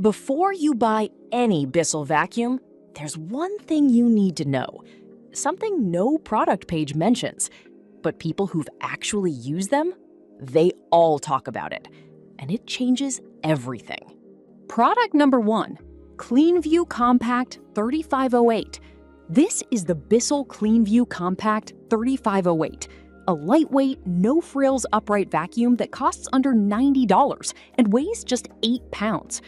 Before you buy any Bissell vacuum, there's one thing you need to know. Something no product page mentions, but people who've actually used them, they all talk about it. And it changes everything. Product number 1, CleanView Compact 3508. This is the Bissell CleanView Compact 3508, a lightweight, no-frills upright vacuum that costs under $90 and weighs just 8 pounds.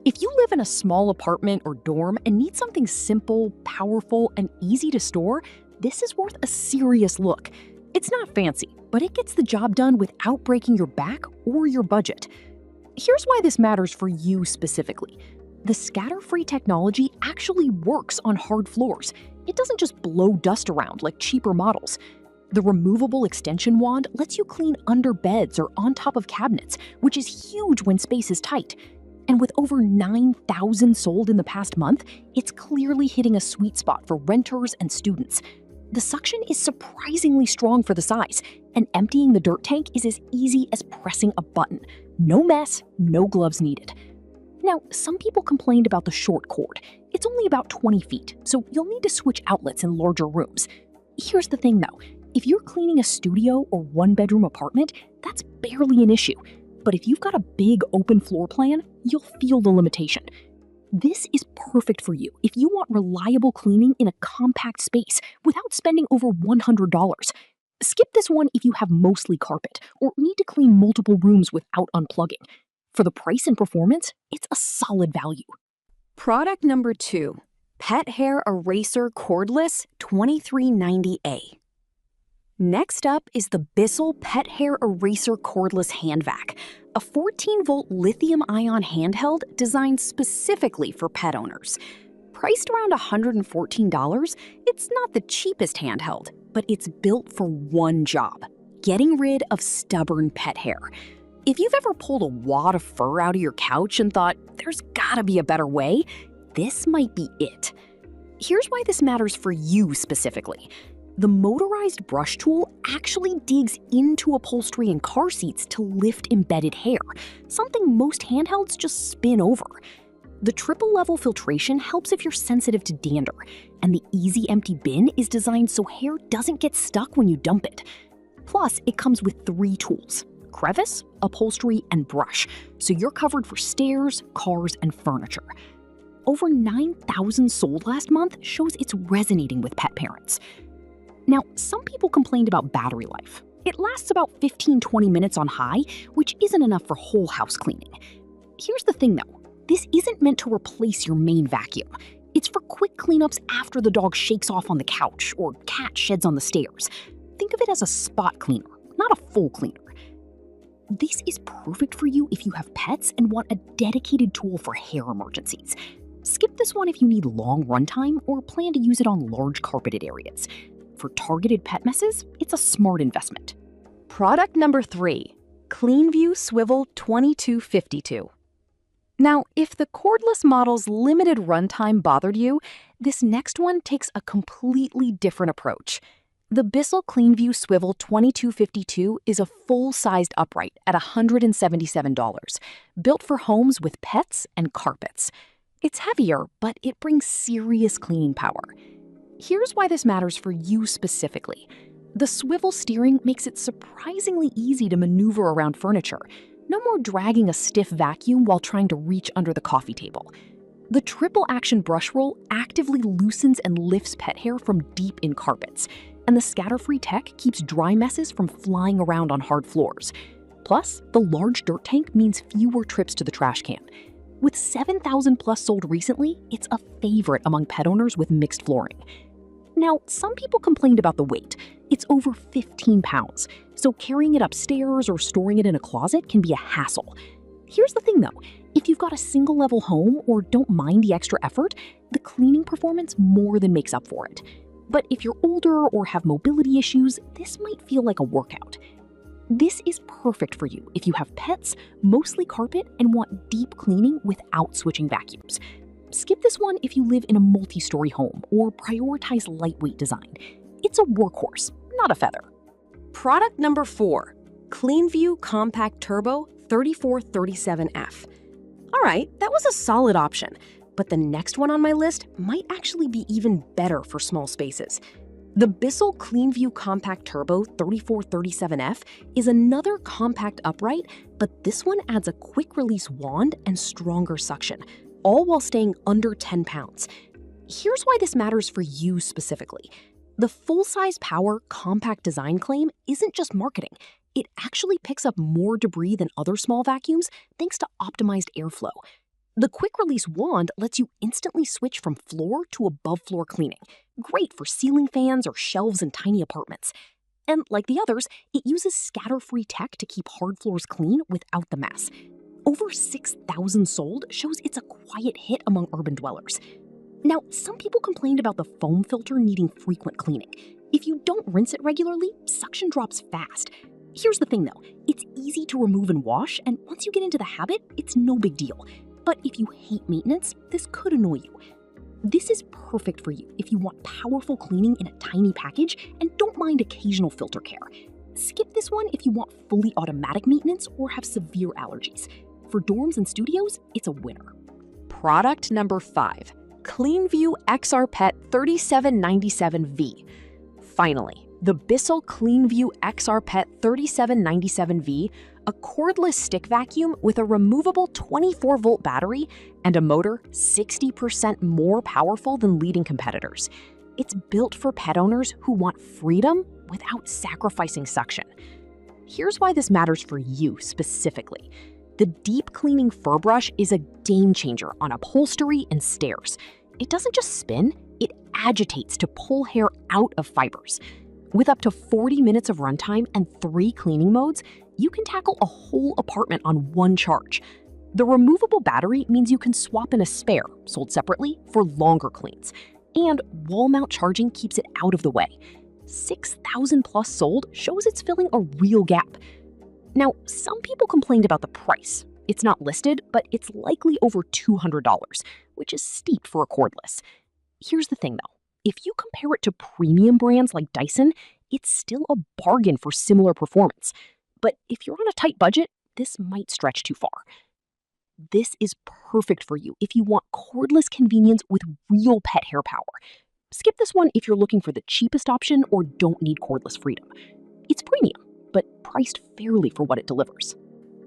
If you live in a small apartment or dorm and need something simple, powerful, and easy to store, this is worth a serious look. It's not fancy, but it gets the job done without breaking your back or your budget. Here's why this matters for you specifically. The scatter-free technology actually works on hard floors. It doesn't just blow dust around like cheaper models. The removable extension wand lets you clean under beds or on top of cabinets, which is huge when space is tight. And with over 9,000 sold in the past month, it's clearly hitting a sweet spot for renters and students. The suction is surprisingly strong for the size, and emptying the dirt tank is as easy as pressing a button. No mess, no gloves needed. Now, some people complained about the short cord. It's only about 20 feet, so you'll need to switch outlets in larger rooms. Here's the thing though, if you're cleaning a studio or one-bedroom apartment, that's barely an issue. But if you've got a big open floor plan, you'll feel the limitation. This is perfect for you if you want reliable cleaning in a compact space without spending over $100. Skip this one if you have mostly carpet or need to clean multiple rooms without unplugging. For the price and performance, it's a solid value. Product number 2, Pet Hair Eraser Cordless 2390A. Next up is the Bissell Pet Hair Eraser Cordless Hand Vac, a 14-volt lithium-ion handheld designed specifically for pet owners. Priced around $114, it's not the cheapest handheld, but it's built for one job: getting rid of stubborn pet hair. If you've ever pulled a wad of fur out of your couch and thought, there's gotta be a better way, this might be it. Here's why this matters for you specifically. The motorized brush tool actually digs into upholstery and car seats to lift embedded hair, something most handhelds just spin over. The triple-level filtration helps if you're sensitive to dander, and the easy empty bin is designed so hair doesn't get stuck when you dump it. Plus, it comes with 3 tools: crevice, upholstery, and brush, so you're covered for stairs, cars, and furniture. Over 9,000 sold last month shows it's resonating with pet parents. Now, some people complained about battery life. It lasts about 15-20 minutes on high, which isn't enough for whole house cleaning. Here's the thing though, this isn't meant to replace your main vacuum. It's for quick cleanups after the dog shakes off on the couch or cat sheds on the stairs. Think of it as a spot cleaner, not a full cleaner. This is perfect for you if you have pets and want a dedicated tool for hair emergencies. Skip this one if you need long runtime or plan to use it on large carpeted areas. For targeted pet messes, it's a smart investment. Product number 3, CleanView Swivel 2252. Now, if the cordless model's limited runtime bothered you, this next one takes a completely different approach. The Bissell CleanView Swivel 2252 is a full-sized upright at $177, built for homes with pets and carpets. It's heavier, but it brings serious cleaning power. Here's why this matters for you specifically. The swivel steering makes it surprisingly easy to maneuver around furniture. No more dragging a stiff vacuum while trying to reach under the coffee table. The triple-action brush roll actively loosens and lifts pet hair from deep in carpets, and the scatter-free tech keeps dry messes from flying around on hard floors. Plus, the large dirt tank means fewer trips to the trash can. With 7,000 plus sold recently, it's a favorite among pet owners with mixed flooring. Now, some people complained about the weight. It's over 15 pounds, so carrying it upstairs or storing it in a closet can be a hassle. Here's the thing though, if you've got a single-level home or don't mind the extra effort, the cleaning performance more than makes up for it. But if you're older or have mobility issues, this might feel like a workout. This is perfect for you if you have pets, mostly carpet, and want deep cleaning without switching vacuums. Skip this one if you live in a multi-story home or prioritize lightweight design. It's a workhorse, not a feather. Product number 4, CleanView Compact Turbo 3437F. All right, that was a solid option. But the next one on my list might actually be even better for small spaces. The Bissell CleanView Compact Turbo 3437F is another compact upright, but this one adds a quick-release wand and stronger suction, all while staying under 10 pounds. Here's why this matters for you specifically. The full-size power compact design claim isn't just marketing. It actually picks up more debris than other small vacuums thanks to optimized airflow. The quick-release wand lets you instantly switch from floor to above-floor cleaning. Great for ceiling fans or shelves in tiny apartments. And like the others, it uses scatter-free tech to keep hard floors clean without the mess. Over 6,000 sold shows it's a quiet hit among urban dwellers. Now, some people complained about the foam filter needing frequent cleaning. If you don't rinse it regularly, suction drops fast. Here's the thing though, it's easy to remove and wash, and once you get into the habit, it's no big deal. But if you hate maintenance, this could annoy you. This is perfect for you if you want powerful cleaning in a tiny package and don't mind occasional filter care. Skip this one if you want fully automatic maintenance or have severe allergies. For dorms and studios, it's a winner. Product number 5, CleanView XR Pet 3797V. Finally, the Bissell CleanView XR Pet 3797V, a cordless stick vacuum with a removable 24-volt battery and a motor 60% more powerful than leading competitors. It's built for pet owners who want freedom without sacrificing suction. Here's why this matters for you specifically. The deep cleaning fur brush is a game changer on upholstery and stairs. It doesn't just spin, it agitates to pull hair out of fibers. With up to 40 minutes of runtime and 3 cleaning modes, you can tackle a whole apartment on one charge. The removable battery means you can swap in a spare, sold separately, for longer cleans. And wall mount charging keeps it out of the way. 6,000 plus sold shows it's filling a real gap. Now, some people complained about the price. It's not listed, but it's likely over $200, which is steep for a cordless. Here's the thing though. If you compare it to premium brands like Dyson, it's still a bargain for similar performance. But if you're on a tight budget, this might stretch too far. This is perfect for you if you want cordless convenience with real pet hair power. Skip this one if you're looking for the cheapest option or don't need cordless freedom. It's premium, but priced fairly for what it delivers.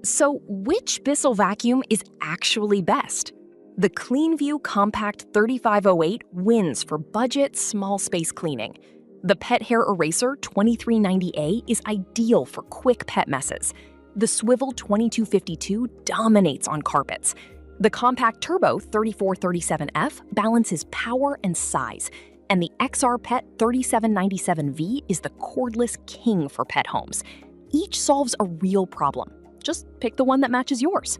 So which Bissell vacuum is actually best? The CleanView Compact 3508 wins for budget, small space cleaning. The Pet Hair Eraser 2390A is ideal for quick pet messes. The Swivel 2252 dominates on carpets. The Compact Turbo 3437F balances power and size. And the XR Pet 3797V is the cordless king for pet homes. Each solves a real problem. Just pick the one that matches yours.